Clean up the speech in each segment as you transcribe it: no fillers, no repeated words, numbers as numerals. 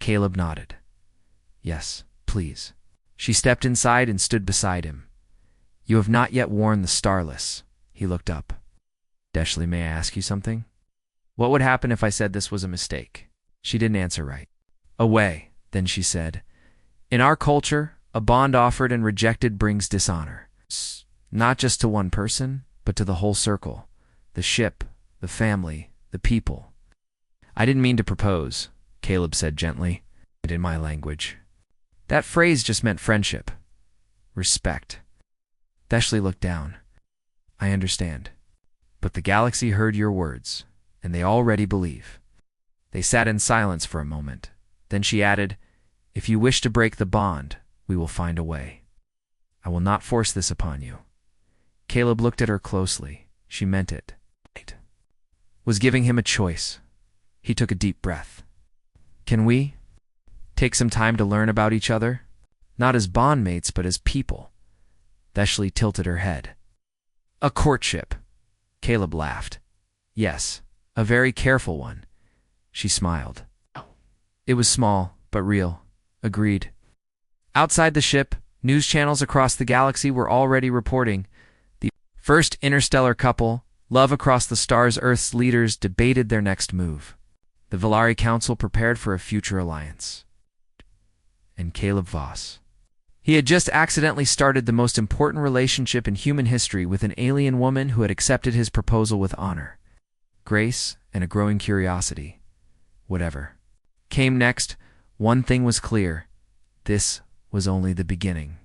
Caleb nodded. Yes, please. She stepped inside and stood beside him. You have not yet worn the starless. He looked up. Deshley, may I ask you something? What would happen if I said this was a mistake? She didn't answer right. Away, then she said. In our culture, a bond offered and rejected brings dishonor. Not just to one person, but to the whole circle. The ship, the family, the people. I didn't mean to propose, Caleb said gently, and in my language. That phrase just meant friendship. Respect. Deshley looked down. I understand. But the galaxy heard your words, and they already believe. They sat in silence for a moment. Then she added, If you wish to break the bond, we will find a way. I will not force this upon you. Caleb looked at her closely. She meant it. Was giving him a choice. He took a deep breath. Can we take some time to learn about each other? Not as bondmates, but as people. Deshley tilted her head. A courtship. Caleb laughed. Yes, a very careful one. She smiled. It was small, but real. Agreed. Outside the ship, news channels across the galaxy were already reporting. The first interstellar couple, love across the stars. Earth's leaders debated their next move. The Valari Council prepared for a future alliance. And Caleb Voss. He had just accidentally started the most important relationship in human history with an alien woman who had accepted his proposal with honor, grace, and a growing curiosity. Whatever came next, one thing was clear. This was only the beginning.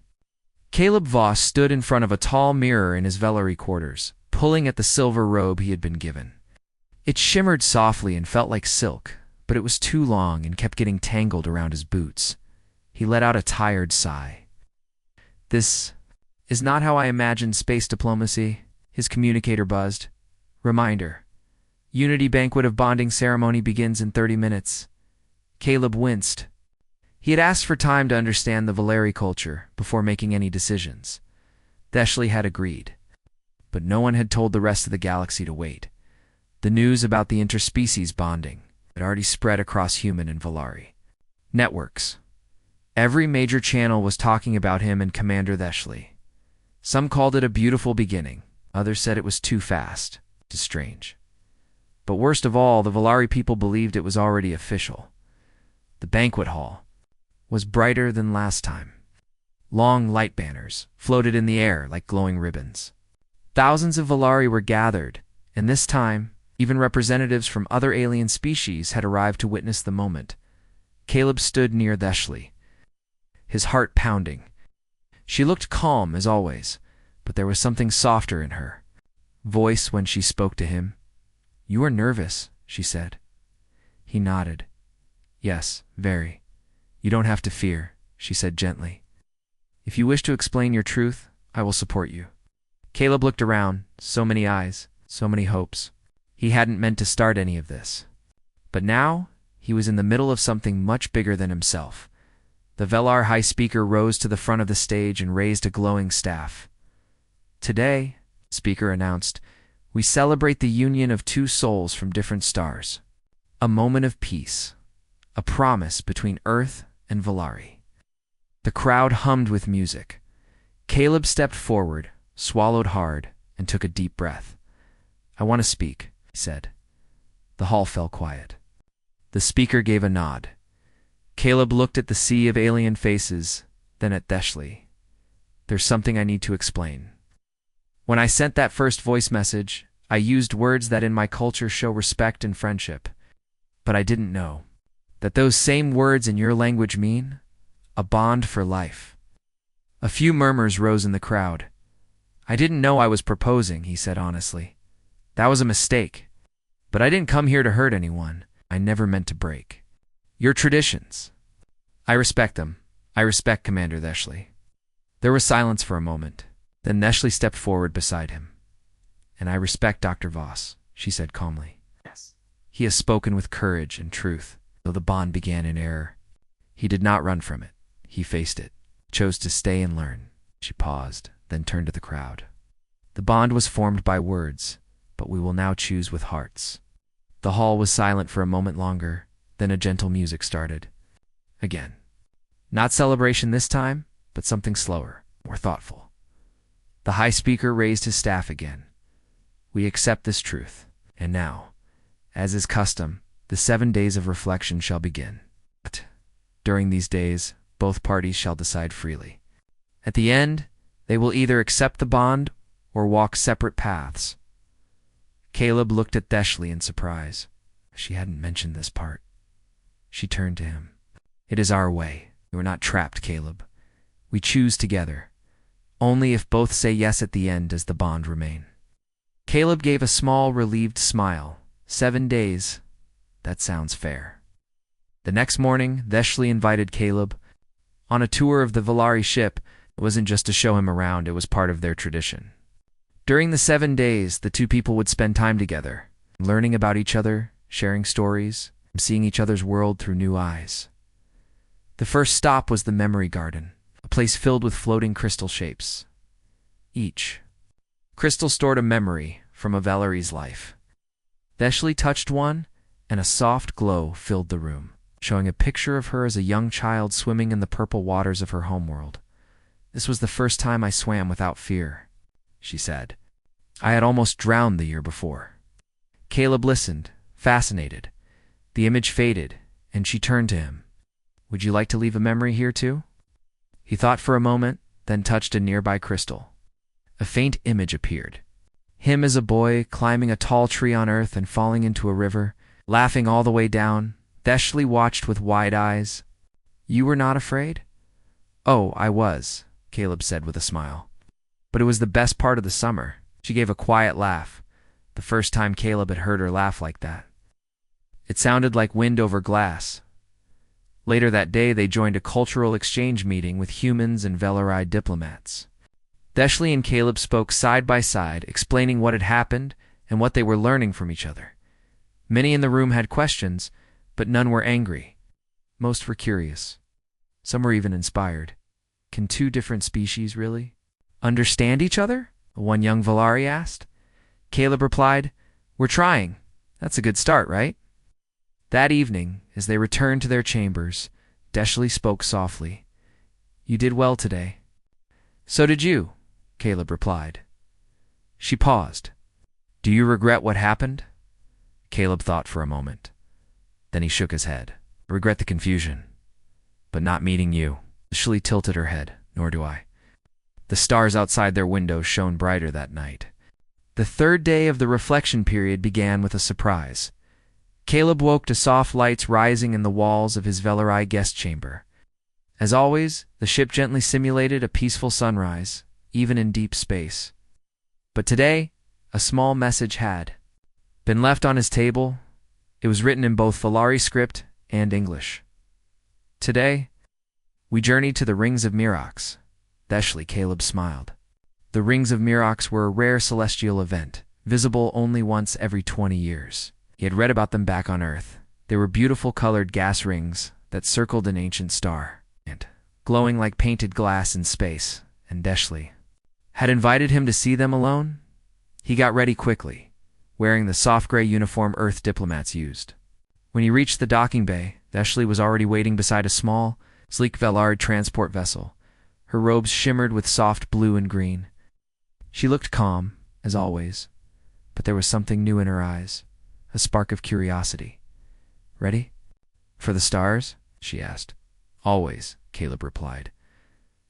Caleb Voss stood in front of a tall mirror in his Valari quarters, pulling at the silver robe he had been given. It shimmered softly and felt like silk, but it was too long and kept getting tangled around his boots. He let out a tired sigh. This is not how I imagined space diplomacy, his communicator buzzed. Reminder. Unity banquet of bonding ceremony begins in 30 minutes. Caleb winced. He had asked for time to understand the Valari culture before making any decisions. Deshley had agreed. But no one had told the rest of the galaxy to wait. The news about the interspecies bonding had already spread across human and Valari networks. Every major channel was talking about him and Commander Deshley. Some called it a beautiful beginning. Others said it was too fast, too strange. But worst of all, the Valari people believed it was already official. The banquet hall was brighter than last time. Long light banners floated in the air like glowing ribbons. Thousands of Valari were gathered, and this time, even representatives from other alien species had arrived to witness the moment. Caleb stood near Deshley, his heart pounding. She looked calm as always, but there was something softer in her voice when she spoke to him. You are nervous, she said. He nodded. Yes, very. You don't have to fear, she said gently. If you wish to explain your truth, I will support you. Caleb looked around, so many eyes, so many hopes. He hadn't meant to start any of this. But now, he was in the middle of something much bigger than himself. The Velar High Speaker rose to the front of the stage and raised a glowing staff. Today, the speaker announced, we celebrate the union of two souls from different stars. A moment of peace. A promise between Earth and Valari. The crowd hummed with music. Caleb stepped forward, swallowed hard, and took a deep breath. I want to speak, he said. The hall fell quiet. The speaker gave a nod. Caleb looked at the sea of alien faces, then at Deshley. There's something I need to explain. When I sent that first voice message, I used words that in my culture show respect and friendship. But I didn't know that those same words in your language mean a bond for life. A few murmurs rose in the crowd. I didn't know I was proposing, he said honestly. That was a mistake. But I didn't come here to hurt anyone. I never meant to break your traditions. I respect them. I respect Commander Deshley. There was silence for a moment. Then Deshley stepped forward beside him. And I respect Dr. Voss, she said calmly. Yes. He has spoken with courage and truth, though the bond began in error. He did not run from it. He faced it, chose to stay and learn. She paused, then turned to the crowd. The bond was formed by words, but we will now choose with hearts. The hall was silent for a moment longer. Then a gentle music started. Again. Not celebration this time, but something slower, more thoughtful. The high speaker raised his staff again. We accept this truth. And now, as is custom, the 7 days of reflection shall begin. But during these days, both parties shall decide freely. At the end, they will either accept the bond or walk separate paths. Caleb looked at Deshley in surprise. She hadn't mentioned this part. She turned to him. It is our way. You are not trapped, Caleb. We choose together. Only if both say yes at the end does the bond remain. Caleb gave a small, relieved smile. 7 days. That sounds fair. The next morning, Deshley invited Caleb on a tour of the Valari ship. It wasn't just to show him around, it was part of their tradition. During the 7 days, the two people would spend time together, learning about each other, sharing stories, and seeing each other's world through new eyes. The first stop was the Memory Garden, a place filled with floating crystal shapes. Each crystal stored a memory from a Valari's life. Deshley touched one, and a soft glow filled the room, showing a picture of her as a young child swimming in the purple waters of her homeworld. This was the first time I swam without fear, she said. I had almost drowned the year before. Caleb listened, fascinated. The image faded, and she turned to him. Would you like to leave a memory here too? He thought for a moment, then touched a nearby crystal. A faint image appeared. Him as a boy, climbing a tall tree on earth and falling into a river, laughing all the way down. Deshley watched with wide eyes. You were not afraid? Oh, I was, Caleb said with a smile. But it was the best part of the summer. She gave a quiet laugh, the first time Caleb had heard her laugh like that. It sounded like wind over glass. Later that day, they joined a cultural exchange meeting with humans and Valari diplomats. Deshley and Caleb spoke side by side, explaining what had happened and what they were learning from each other. Many in the room had questions, but none were angry. Most were curious. Some were even inspired. Can two different species really understand each other? One young Valari asked. Caleb replied, We're trying. That's a good start, right? That evening, as they returned to their chambers, Deshley spoke softly. You did well today. So did you, Caleb replied. She paused. Do you regret what happened? Caleb thought for a moment. Then he shook his head. I regret the confusion, but not meeting you. Deshley tilted her head. Nor do I. The stars outside their windows shone brighter that night. The 3rd day of the reflection period began with a surprise. Caleb woke to soft lights rising in the walls of his Valari guest chamber. As always, the ship gently simulated a peaceful sunrise, even in deep space. But today, a small message had been left on his table. It was written in both Valari script and English. Today, we journeyed to the Rings of Mirox. Deshley, Caleb smiled. The Rings of Mirox were a rare celestial event, visible only once every 20 years. He had read about them back on Earth. They were beautiful colored gas rings that circled an ancient star, and glowing like painted glass in space, and Deshley had invited him to see them alone. He got ready quickly, wearing the soft gray uniform Earth diplomats used. When he reached the docking bay, Deshley was already waiting beside a small, sleek Valari transport vessel. Her robes shimmered with soft blue and green. She looked calm, as always, but there was something new in her eyes, a spark of curiosity. Ready? For the stars? She asked. Always, Caleb replied.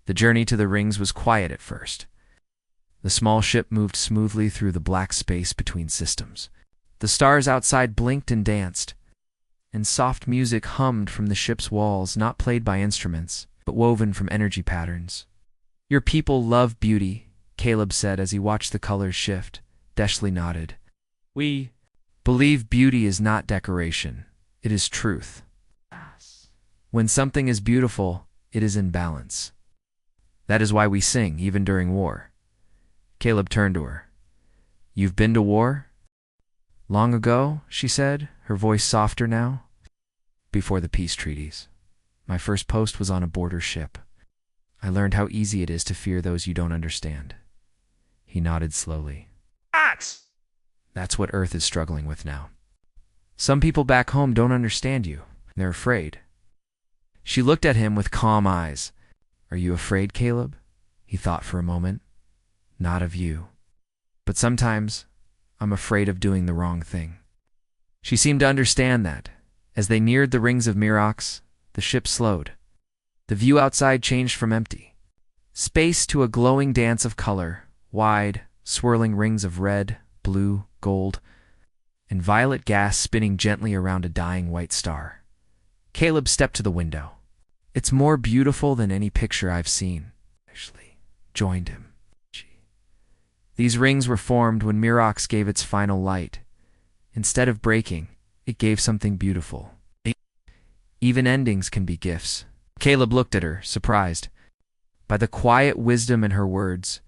The journey to the rings was quiet at first. The small ship moved smoothly through the black space between systems. The stars outside blinked and danced, and soft music hummed from the ship's walls, not played by instruments, but woven from energy patterns. Your people love beauty, Caleb said as he watched the colors shift. Deshley nodded. We believe beauty is not decoration, it is truth. When something is beautiful, it is in balance. That is why we sing, even during war. Caleb turned to her. You've been to war? Long ago, she said, her voice softer now. Before the peace treaties. My first post was on a border ship. I learned how easy it is to fear those you don't understand. He nodded slowly. Orcs! That's what Earth is struggling with now. Some people back home don't understand you. They're afraid. She looked at him with calm eyes. Are you afraid, Caleb? He thought for a moment. Not of you. But sometimes I'm afraid of doing the wrong thing. She seemed to understand that. As they neared the rings of Mirox, the ship slowed. The view outside changed from empty space to a glowing dance of color, wide, swirling rings of red, blue, gold, and violet gas spinning gently around a dying white star. Caleb stepped to the window. It's more beautiful than any picture I've seen. Ashley joined him. These rings were formed when Mirox gave its final light. Instead of breaking, it gave something beautiful. Even endings can be gifts. Caleb looked at her, surprised. By the quiet wisdom in her words,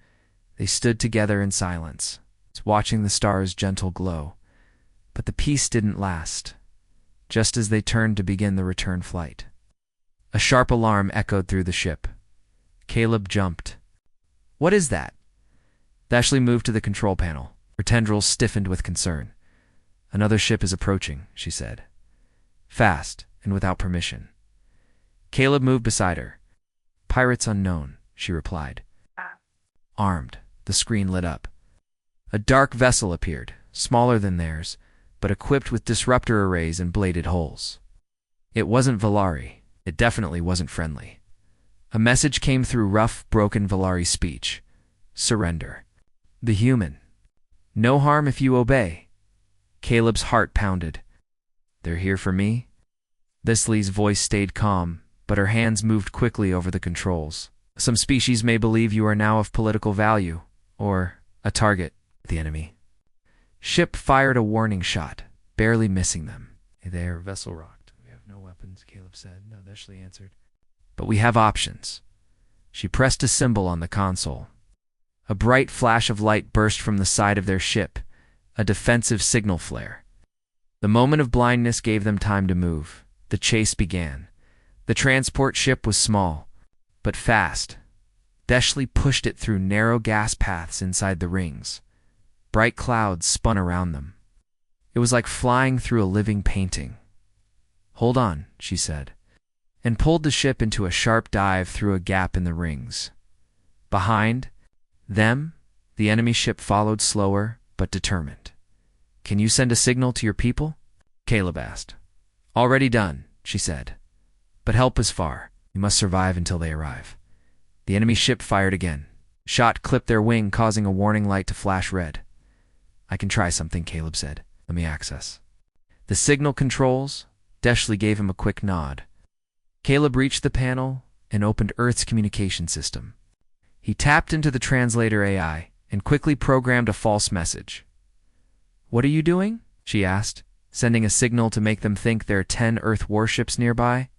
they stood together in silence, watching the stars' gentle glow. But the peace didn't last. Just as they turned to begin the return flight, a sharp alarm echoed through the ship. Caleb jumped. What is that? Ashley moved to the control panel. Her tendrils stiffened with concern. Another ship is approaching, she said. Fast and without permission. Caleb moved beside her. Pirates unknown, she replied. Armed, the screen lit up. A dark vessel appeared, smaller than theirs, but equipped with disruptor arrays and bladed holes. It wasn't Valari. It definitely wasn't friendly. A message came through rough, broken Valari speech. Surrender. The human. No harm if you obey. Caleb's heart pounded. They're here for me? Leslie's voice stayed calm, but her hands moved quickly over the controls. Some species may believe you are now of political value, or a target, the enemy. Ship fired a warning shot, barely missing them. Their vessel rocked. We have no weapons, Caleb said. No, Ashley answered. But we have options. She pressed a symbol on the console. A bright flash of light burst from the side of their ship, a defensive signal flare. The moment of blindness gave them time to move. The chase began. The transport ship was small, but fast. Ashley pushed it through narrow gas paths inside the rings. Bright clouds spun around them. It was like flying through a living painting. Hold on, she said, and pulled the ship into a sharp dive through a gap in the rings. Behind them, the enemy ship followed slower but determined. Can you send a signal to your people? Caleb asked. Already done, she said. But help is far. You must survive until they arrive. The enemy ship fired again. Shot clipped their wing, causing a warning light to flash red. I can try something, Caleb said. Let me access the signal controls. Ashley gave him a quick nod. Caleb reached the panel and opened Earth's communication system. He tapped into the translator AI and quickly programmed a false message. What are you doing? She asked, sending a signal to make them think there are 10 Earth warships nearby.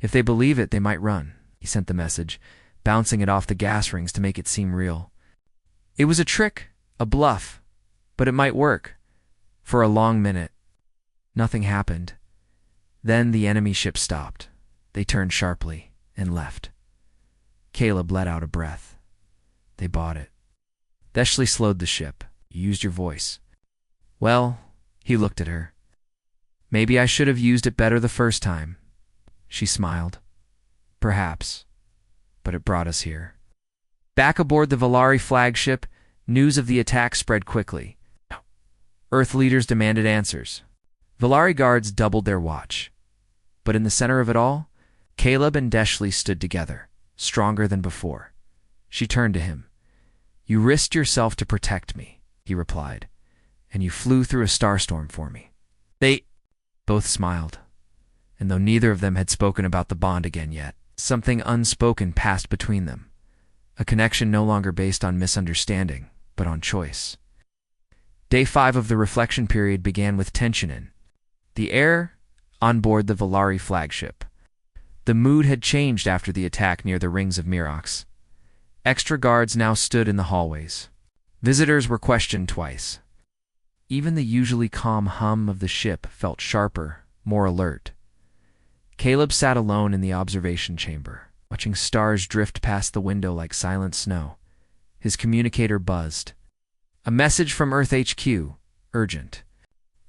If they believe it, they might run. He sent the message, bouncing it off the gas rings to make it seem real. It was a trick, a bluff, but it might work. For a long minute, nothing happened. Then the enemy ship stopped. They turned sharply and left. Caleb let out a breath. They bought it. Ashley slowed the ship. You used your voice. Well, he looked at her. Maybe I should have used it better the first time. She smiled. Perhaps. But it brought us here. Back aboard the Valari flagship, news of the attack spread quickly. Earth leaders demanded answers. Valari guards doubled their watch. But in the center of it all, Caleb and Ashley stood together, stronger than before. She turned to him. You risked yourself to protect me, he replied, and you flew through a starstorm for me. They both smiled, and though neither of them had spoken about the bond again yet, something unspoken passed between them, a connection no longer based on misunderstanding, but on choice. Day 5 of the reflection period began with tension in the air on board the Valari flagship. The mood had changed after the attack near the rings of Mirox. Extra guards now stood in the hallways. Visitors were questioned twice. Even the usually calm hum of the ship felt sharper, more alert. Caleb sat alone in the observation chamber, watching stars drift past the window like silent snow. His communicator buzzed. A message from Earth HQ. Urgent.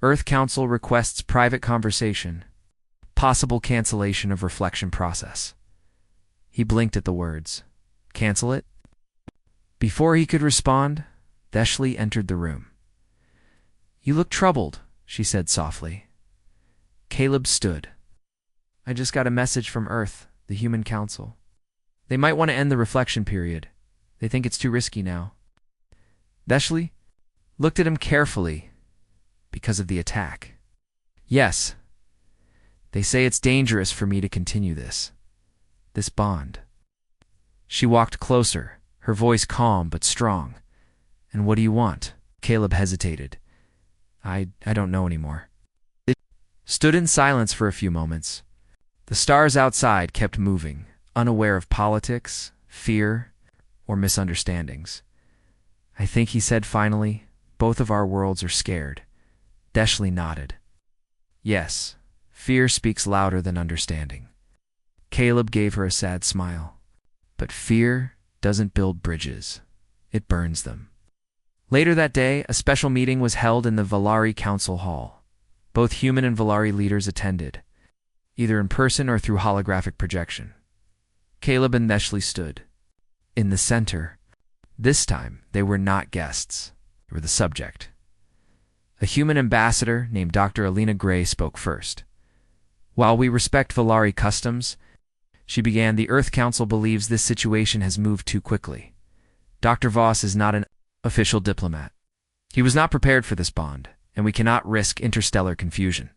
Earth Council requests private conversation. possible cancellation of reflection process. He blinked at the words. Cancel it? Before he could respond, Deshley entered the room. You look troubled, she said softly. Caleb stood. I just got a message from Earth, the Human Council. They might want to end the reflection period. They think it's too risky now. Deshley looked at him carefully because of the attack. Yes. They say it's dangerous for me to continue this bond. She walked closer, her voice calm but strong. And what do you want? Caleb hesitated. I don't know anymore. It stood in silence for a few moments. The stars outside kept moving, unaware of politics, fear, or misunderstandings. I think he said finally, both of our worlds are scared. Deshley nodded. Yes, fear speaks louder than understanding. Caleb gave her a sad smile. But fear doesn't build bridges. It burns them. Later that day, a special meeting was held in the Valari Council Hall. Both human and Valari leaders attended, either in person or through holographic projection. Caleb and Deshley stood. In the center, this time they were not guests. They were the subject. A human ambassador named Dr. Alina Gray spoke first. While we respect Valari customs, she began, the Earth Council believes this situation has moved too quickly. Dr. Voss is not an official diplomat. He was not prepared for this bond, and we cannot risk interstellar confusion.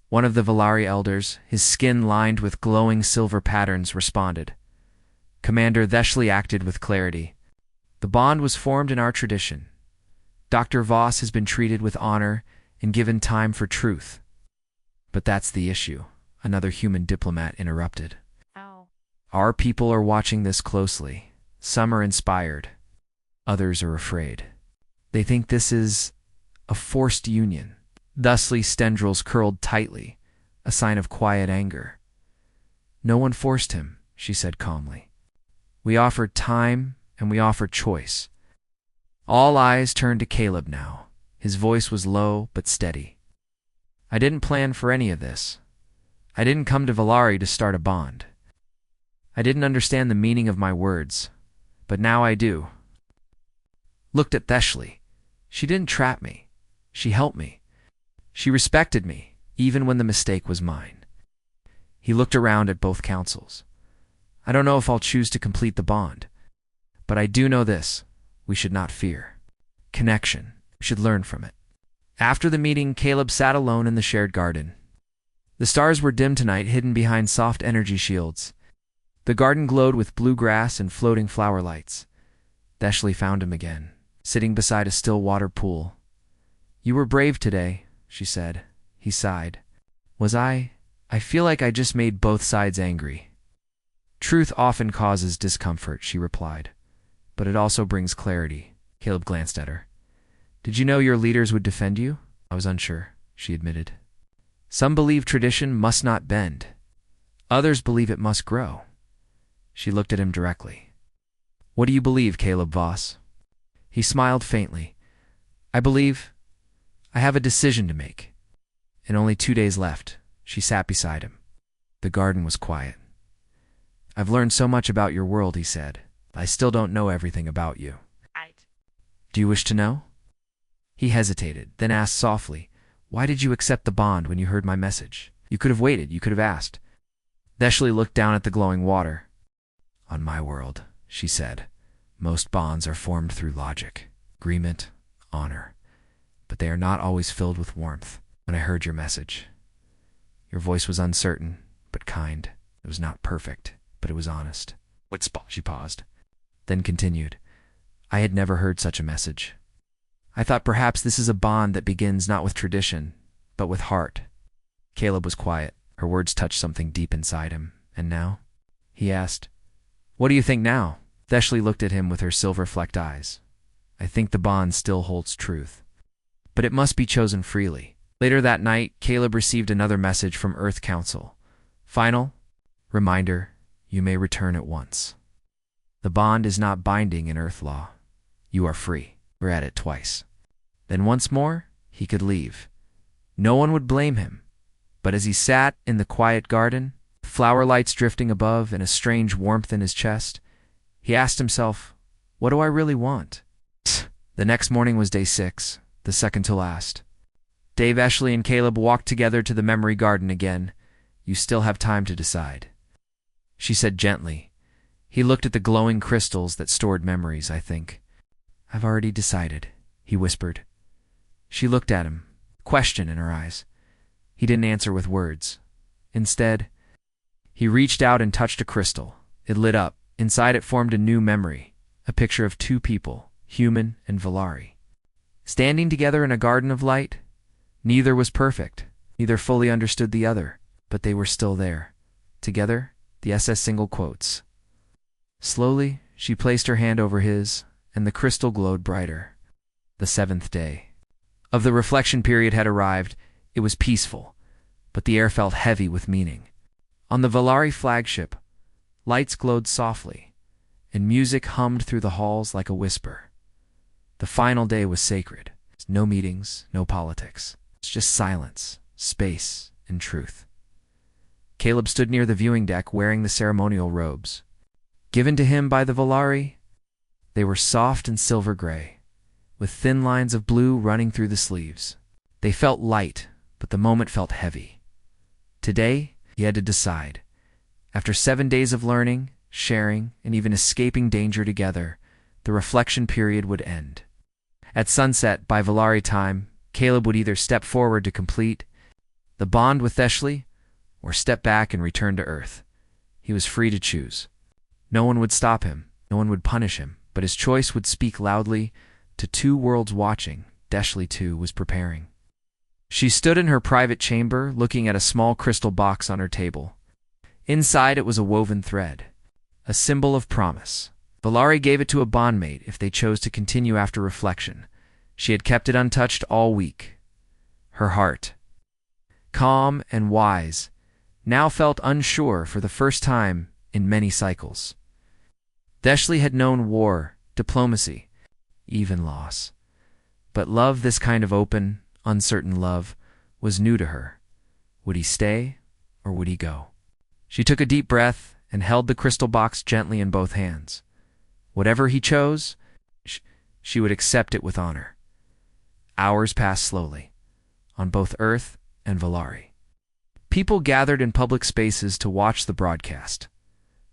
One of the Valari elders, his skin lined with glowing silver patterns, responded. Commander Deshley acted with clarity. The bond was formed in our tradition. Dr. Voss has been treated with honor and given time for truth. But that's the issue, another human diplomat interrupted. Ow. Our people are watching this closely. Some are inspired. Others are afraid. They think this is a forced union. Thusly's tendrils curled tightly, a sign of quiet anger. No one forced him, she said calmly. We offered time and we offered choice. All eyes turned to Caleb now. His voice was low but steady. I didn't plan for any of this. I didn't come to Valari to start a bond. I didn't understand the meaning of my words, but now I do. Looked at Deshley. She didn't trap me. She helped me. She respected me, even when the mistake was mine. He looked around at both councils. I don't know if I'll choose to complete the bond, but I do know this. We should not fear. Connection. We should learn from it. After the meeting, Caleb sat alone in the shared garden. The stars were dim tonight, hidden behind soft energy shields. The garden glowed with blue grass and floating flower lights. Deshley found him again, sitting beside a still water pool. You were brave today, she said. He sighed. Was I? I feel like I just made both sides angry. Truth often causes discomfort, she replied. But it also brings clarity. Caleb glanced at her. Did you know your leaders would defend you? I was unsure, she admitted. Some believe tradition must not bend. Others believe it must grow. She looked at him directly. What do you believe, Caleb Voss? He smiled faintly. I believe I have a decision to make. And only 2 days left. She sat beside him. The garden was quiet. I've learned so much about your world, he said. I still don't know everything about you. Do you wish to know? He hesitated, then asked softly, Why did you accept the bond when you heard my message? You could have waited, you could have asked. Deshley looked down at the glowing water. On my world, she said, most bonds are formed through logic, agreement, honor. But they are not always filled with warmth. When I heard your message, your voice was uncertain, but kind. It was not perfect, but it was honest. She paused, then continued. I had never heard such a message. I thought perhaps this is a bond that begins not with tradition, but with heart. Caleb was quiet. Her words touched something deep inside him. And now? He asked. What do you think now? Deshley looked at him with her silver-flecked eyes. I think the bond still holds truth. But it must be chosen freely. Later that night, Caleb received another message from Earth Council. Final reminder, you may return at once. The bond is not binding in Earth law. You are free. We're at it twice. Then once more, he could leave. No one would blame him. But as he sat in the quiet garden, flower lights drifting above and a strange warmth in his chest, he asked himself, what do I really want? The next morning was day 6, the second to last. Dave, Ashley, and Caleb walked together to the memory garden again. You still have time to decide, she said gently. He looked at the glowing crystals that stored memories, I think. I've already decided, he whispered. She looked at him, question in her eyes. He didn't answer with words. Instead, he reached out and touched a crystal. It lit up. Inside it formed a new memory, a picture of 2 people, Human and Valari. Standing together in a garden of light, neither was perfect, neither fully understood the other, but they were still there. Together, the SS single quotes. Slowly, she placed her hand over his, and the crystal glowed brighter. The 7th day of the reflection period had arrived. It was peaceful, but the air felt heavy with meaning. On the Valari flagship, lights glowed softly, and music hummed through the halls like a whisper. The final day was sacred. No meetings, no politics. It's just silence, space, and truth. Caleb stood near the viewing deck wearing the ceremonial robes. Given to him by the Valari, they were soft and silver gray, with thin lines of blue running through the sleeves. They felt light, but the moment felt heavy. Today, he had to decide. After 7 days of learning, sharing, and even escaping danger together, the reflection period would end. At sunset, by Valari time, Caleb would either step forward to complete the bond with Theshley, or step back and return to Earth. He was free to choose. No one would stop him, no one would punish him, but his choice would speak loudly to 2 worlds watching. Theshley, too, was preparing. She stood in her private chamber, looking at a small crystal box on her table. Inside it was a woven thread, a symbol of promise. Valari gave it to a bondmate if they chose to continue after reflection. She had kept it untouched all week. Her heart, calm and wise, now felt unsure for the first time in many cycles. Theshley had known war, diplomacy, even loss. But love, this kind of open, uncertain love, was new to her. Would he stay, or would he go? She took a deep breath and held the crystal box gently in both hands. Whatever he chose, she would accept it with honor. Hours passed slowly, on both Earth and Valari. People gathered in public spaces to watch the broadcast.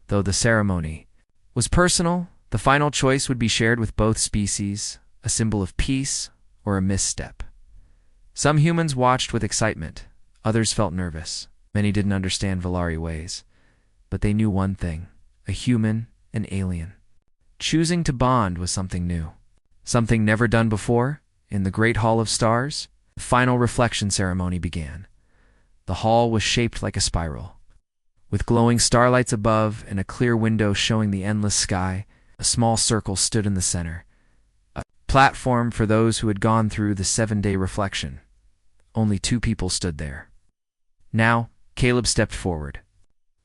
Though the ceremony was personal, the final choice would be shared with both species, a symbol of peace or a misstep. Some humans watched with excitement, others felt nervous. Many didn't understand Valari ways, but they knew one thing: a human, an alien. Choosing to bond was something new, something never done before. In the Great Hall of Stars, the final reflection ceremony began. The hall was shaped like a spiral, with glowing starlights above and a clear window showing the endless sky. A small circle stood in the center, a platform for those who had gone through the 7-day reflection. Only 2 people stood there. Now, Caleb stepped forward.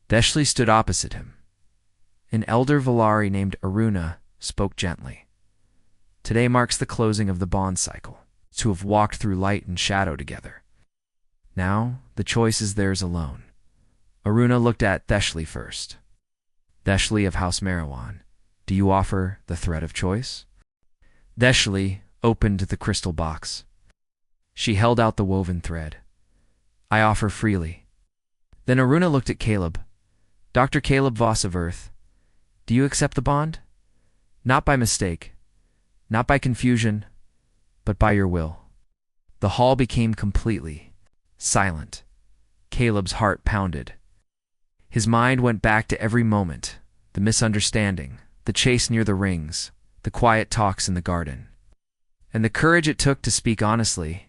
Theshley stood opposite him. An elder Valari named Aruna spoke gently. Today marks the closing of the bond cycle. 2 have walked through light and shadow together. Now, the choice is theirs alone. Aruna looked at Theshley first. Theshley of House Marawan, do you offer the thread of choice? Theshley opened the crystal box. She held out the woven thread. I offer freely. Then Aruna looked at Caleb. Dr. Caleb Voss of Earth, do you accept the bond? Not by mistake, not by confusion, but by your will. The hall became completely silent. Caleb's heart pounded. His mind went back to every moment, the misunderstanding, the chase near the rings, the quiet talks in the garden. And the courage it took to speak honestly.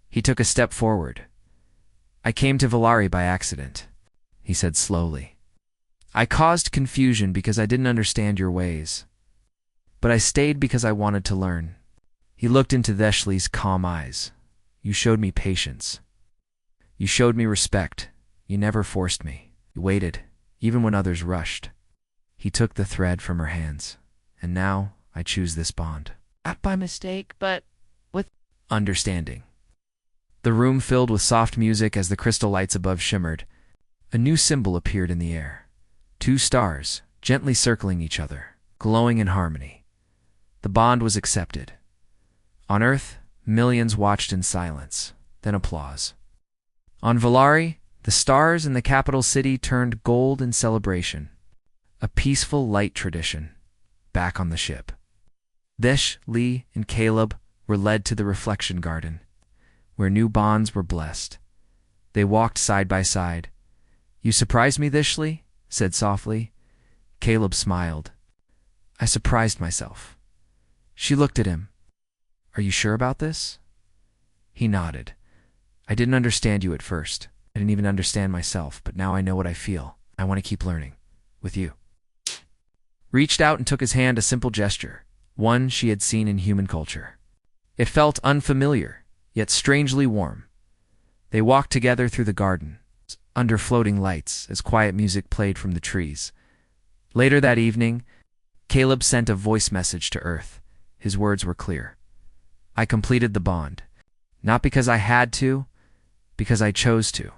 He took a step forward. I came to Valari by accident, he said slowly. I caused confusion because I didn't understand your ways. But I stayed because I wanted to learn. He looked into Theshley's calm eyes. You showed me patience. You showed me respect. You never forced me. You waited, even when others rushed. He took the thread from her hands. And now I choose this bond. Not by mistake, but with understanding. The room filled with soft music as the crystal lights above shimmered. A new symbol appeared in the air. 2 stars, gently circling each other, glowing in harmony. The bond was accepted. On Earth, millions watched in silence, then applause. On Valari, the stars in the capital city turned gold in celebration. A peaceful light tradition. Back on the ship. Desh, Lee, and Caleb were led to the reflection garden, where new bonds were blessed. They walked side by side. "You surprised me, Dishley," said softly. Caleb smiled. "I surprised myself." She looked at him. "Are you sure about this?" He nodded. "I didn't understand you at first. I didn't even understand myself, but now I know what I feel. I want to keep learning. With you." Reached out and took his hand, a simple gesture, one she had seen in human culture. It felt unfamiliar, yet strangely warm. They walked together through the garden, under floating lights, as quiet music played from the trees. Later that evening, Caleb sent a voice message to Earth. His words were clear. "I completed the bond. Not because I had to, because I chose to.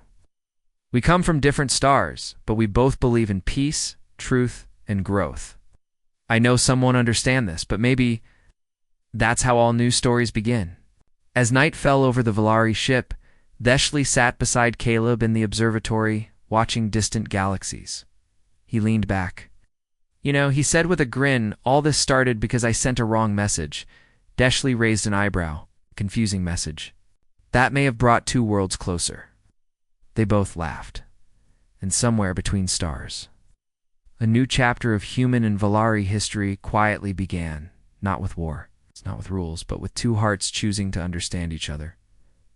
We come from different stars, but we both believe in peace, truth, and growth. I know some won't understand this, but maybe that's how all new stories begin." As night fell over the Valari ship, Deshley sat beside Caleb in the observatory, watching distant galaxies. He leaned back. "You know," he said with a grin, "all this started because I sent a wrong message." Deshley raised an eyebrow. "Confusing message." "That may have brought 2 worlds closer." They both laughed. And somewhere between stars, a new chapter of human and Valari history quietly began, not with war, not with rules, but with 2 hearts choosing to understand each other.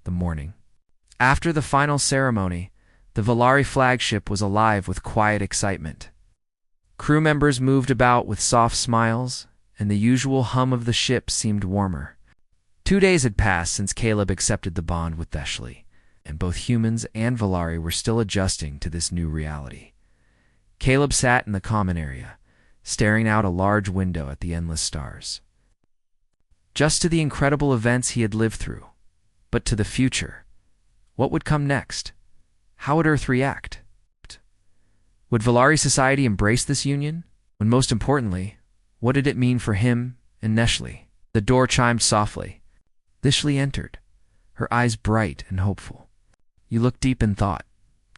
The morning. After the final ceremony, the Valari flagship was alive with quiet excitement. Crew members moved about with soft smiles, and the usual hum of the ship seemed warmer. 2 days had passed since Caleb accepted the bond with Deshley, and both humans and Valari were still adjusting to this new reality. Caleb sat in the common area, staring out a large window at the endless stars. Just to the incredible events he had lived through, but to the future. What would come next? How would Earth react? Would Valari society embrace this union? And most importantly, what did it mean for him and Neshley? The door chimed softly. Dishley entered, her eyes bright and hopeful. "You look deep in thought."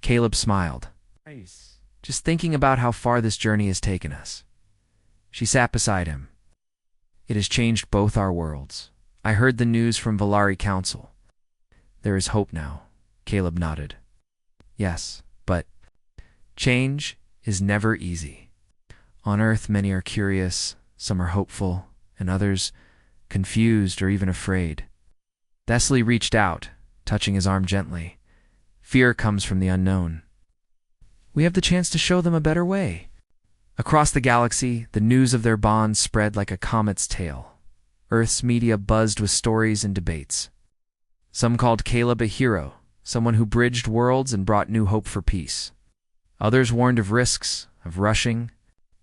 Caleb smiled. "Nice. Just thinking about how far this journey has taken us." She sat beside him. "It has changed both our worlds. I heard the news from Valari Council. There is hope now." Caleb nodded. "Yes, but change is never easy. On Earth, many are curious, some are hopeful, and others confused or even afraid." Deshley reached out, touching his arm gently. "Fear comes from the unknown. We have the chance to show them a better way." Across the galaxy, the news of their bond spread like a comet's tail. Earth's media buzzed with stories and debates. Some called Caleb a hero, someone who bridged worlds and brought new hope for peace. Others warned of risks, of rushing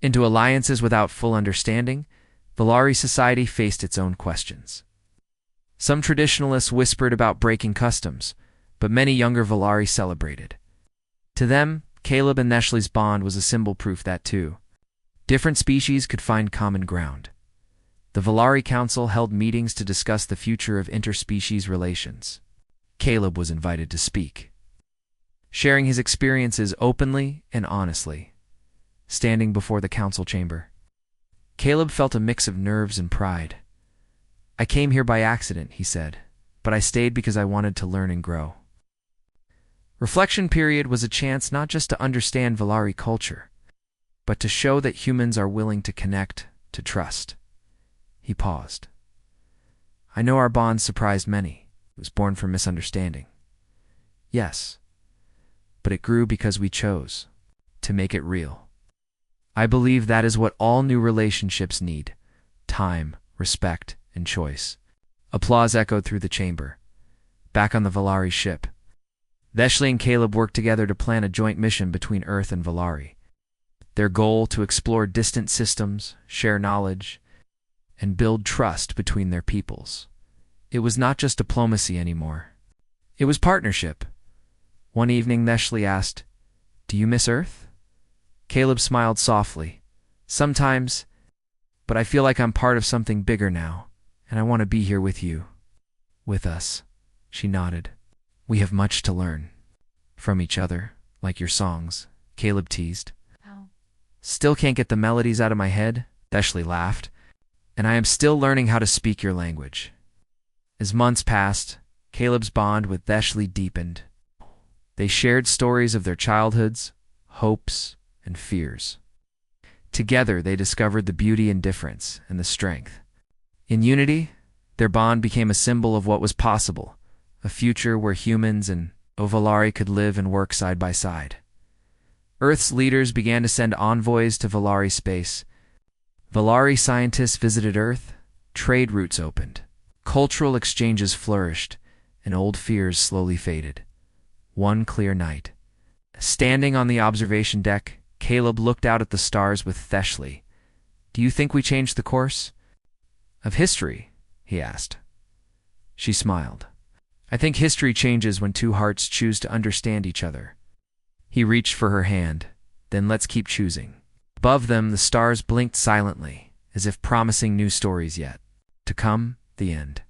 into alliances without full understanding. Valari society faced its own questions. Some traditionalists whispered about breaking customs, but many younger Valari celebrated. To them, Caleb and Neshley's bond was a symbol proof that, too, different species could find common ground. The Valari Council held meetings to discuss the future of interspecies relations. Caleb was invited to speak, sharing his experiences openly and honestly. Standing before the council chamber, Caleb felt a mix of nerves and pride. "I came here by accident," he said, "but I stayed because I wanted to learn and grow." Reflection period was a chance not just to understand Valari culture, but to show that humans are willing to connect, to trust. He paused. "I know our bond surprised many. It was born from misunderstanding." "Yes, but it grew because we chose to make it real. I believe that is what all new relationships need: time, respect, and choice." Applause echoed through the chamber. Back on the Valari ship, Deshley and Caleb worked together to plan a joint mission between Earth and Valari. Their goal: to explore distant systems, share knowledge, and build trust between their peoples. It was not just diplomacy anymore. It was partnership. One evening, Nestle asked, "Do you miss Earth?" Caleb smiled softly. "Sometimes, but I feel like I'm part of something bigger now, and I want to be here with you." "With us," she nodded. "We have much to learn." "From each other, like your songs," Caleb teased. Oh. "Still can't get the melodies out of my head," Nestle laughed. "And I am still learning how to speak your language." As months passed, Caleb's bond with Nestle deepened. They shared stories of their childhoods, hopes, and fears. Together, they discovered the beauty in difference and the strength. In unity, their bond became a symbol of what was possible, a future where humans and Volari could live and work side by side. Earth's leaders began to send envoys to Volari space. Volari scientists visited Earth, trade routes opened, cultural exchanges flourished, and old fears slowly faded. One clear night, standing on the observation deck, Caleb looked out at the stars with Nestle. "Do you think we changed the course of history?" he asked. She smiled. "I think history changes when two hearts choose to understand each other." He reached for her hand. "Then let's keep choosing." Above them, the stars blinked silently, as if promising new stories yet to come. The end.